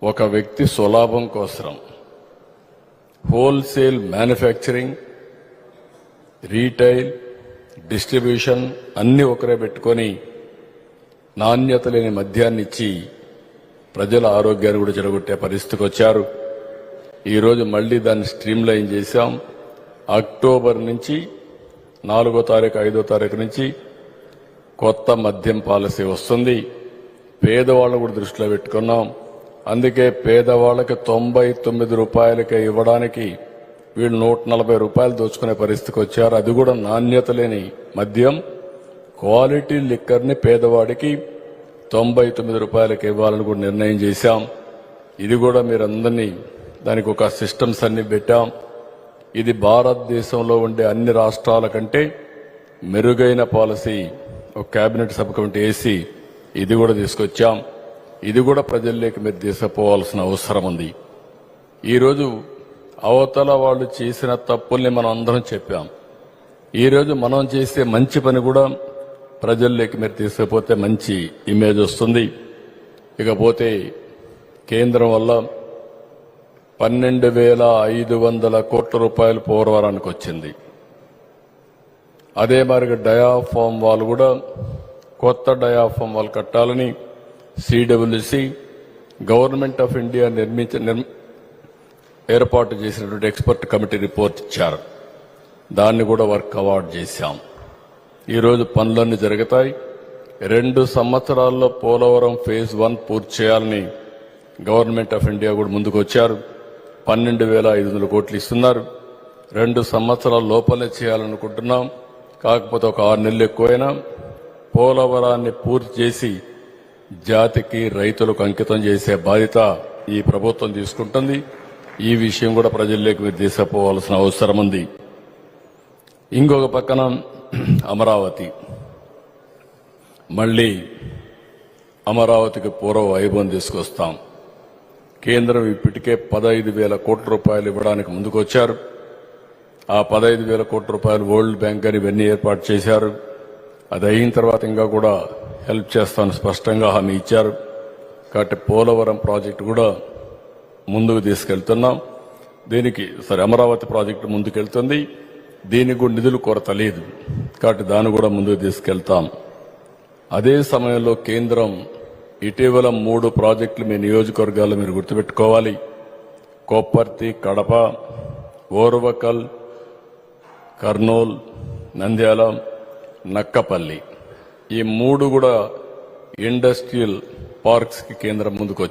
ఒక వ్యక్తి స్వలాభం కోసం హోల్సేల్ మ్యానుఫ్యాక్చరింగ్, రీటైల్, డిస్ట్రిబ్యూషన్ అన్ని ఒకరే పెట్టుకొని నాణ్యత లేని మద్యాన్ని ఇచ్చి ప్రజల ఆరోగ్యాన్ని కూడా చెడగొట్టే పరిస్థితికి వచ్చారు. ఈరోజు మళ్లీ దాన్ని స్ట్రీమ్లైన్ చేశాం. అక్టోబర్ నుంచి 4వ తారీఖు 5వ తారీఖు నుంచి కొత్త మద్యం పాలసీ వస్తుంది. పేదవాళ్ళను కూడా దృష్టిలో పెట్టుకున్నాం. అందుకే పేదవాళ్ళకి 99 రూపాయలకే ఇవ్వడానికి వీళ్ళు 140 రూపాయలు దోచుకునే పరిస్థితికి వచ్చారు. అది కూడా నాణ్యత లేని మద్యం, క్వాలిటీ లిక్కర్ని పేదవాడికి 99 రూపాయలకి ఇవ్వాలని కూడా నిర్ణయం చేశాం. ఇది కూడా మీరందరినీ దానికి ఒక సిస్టమ్స్ అన్ని పెట్టాం. ఇది భారతదేశంలో ఉండే అన్ని రాష్ట్రాల కంటే మెరుగైన పాలసీ ఒక కేబినెట్ సబ్ కమిటీ వేసి ఇది కూడా తీసుకొచ్చాం. ఇది కూడా ప్రజల్లోకి మీరు తీసుకుపోవాల్సిన అవసరం ఉంది. ఈరోజు అవతల వాళ్ళు చేసిన తప్పుల్ని మనం అందరం చెప్పాం. ఈరోజు మనం చేసే మంచి పని కూడా ప్రజల్లోకి మీరు తీసుకుపోతే మంచి ఇమేజ్ వస్తుంది. ఇకపోతే కేంద్రం వల్ల 12,500 కోట్ల రూపాయలు పోలవరానికి వచ్చింది. అదే మరి డయాఫామ్ వాళ్ళు కూడా కొత్త డయాఫామ్ వాళ్ళు కట్టాలని సిడబ్ల్యూసి గవర్నమెంట్ ఆఫ్ ఇండియా ఏర్పాటు చేసినటువంటి ఎక్స్పర్ట్ కమిటీ రిపోర్ట్ ఇచ్చారు. దాన్ని కూడా వర్క్ అవార్డ్ చేశాం. ఈరోజు పనులన్నీ జరుగుతాయి. 2 సంవత్సరాల్లో పోలవరం ఫేజ్ 1 పూర్తి చేయాలని గవర్నమెంట్ ఆఫ్ ఇండియా కూడా ముందుకు వచ్చారు. 12,500 కోట్లు ఇస్తున్నారు. 2 సంవత్సరాల లోపలే చేయాలనుకుంటున్నాం. కాకపోతే ఒక 6 నెలలు ఎక్కువైనా పోలవరాన్ని పూర్తి చేసి జాతికి, రైతులకు అంకితం చేసే బాధ్యత ఈ ప్రభుత్వం తీసుకుంటుంది. ఈ విషయం కూడా ప్రజల్లోకి మీరు తీసుకుపోవాల్సిన అవసరం ఉంది. ఇంకొక పక్కన అమరావతి, మళ్లీ అమరావతికి పూర్వ వైభవం తీసుకొస్తాం. కేంద్రం ఇప్పటికే 15,000 కోట్ల రూపాయలు ఇవ్వడానికి ముందుకొచ్చారు. ఆ 15,000 కోట్ల రూపాయలు వరల్డ్ బ్యాంక్ గారు ఇవన్నీ ఏర్పాటు చేశారు. అది అయిన తర్వాత ఇంకా కూడా హెల్ప్ చేస్తామని స్పష్టంగా హామీ ఇచ్చారు. కాబట్టి పోలవరం ప్రాజెక్టు కూడా ముందుకు తీసుకెళ్తున్నాం. దీనికి అమరావతి ప్రాజెక్టు ముందుకెళ్తుంది. దీనికి కూడా నిధులు కొరత లేదు. కాబట్టి దాన్ని కూడా ముందుకు తీసుకెళ్తాం. అదే సమయంలో కేంద్రం ఇటీవల 3 ప్రాజెక్టులు మీ నియోజకవర్గాల్లో మీరు గుర్తుపెట్టుకోవాలి. కొప్పర్తి, కడప, ఓర్వకల్, కర్నూల్, నంద్యాల, నక్కపల్లి, ఈ 3 కూడా ఇండస్ట్రియల్ పార్క్స్ కి కేంద్రం ముందుకు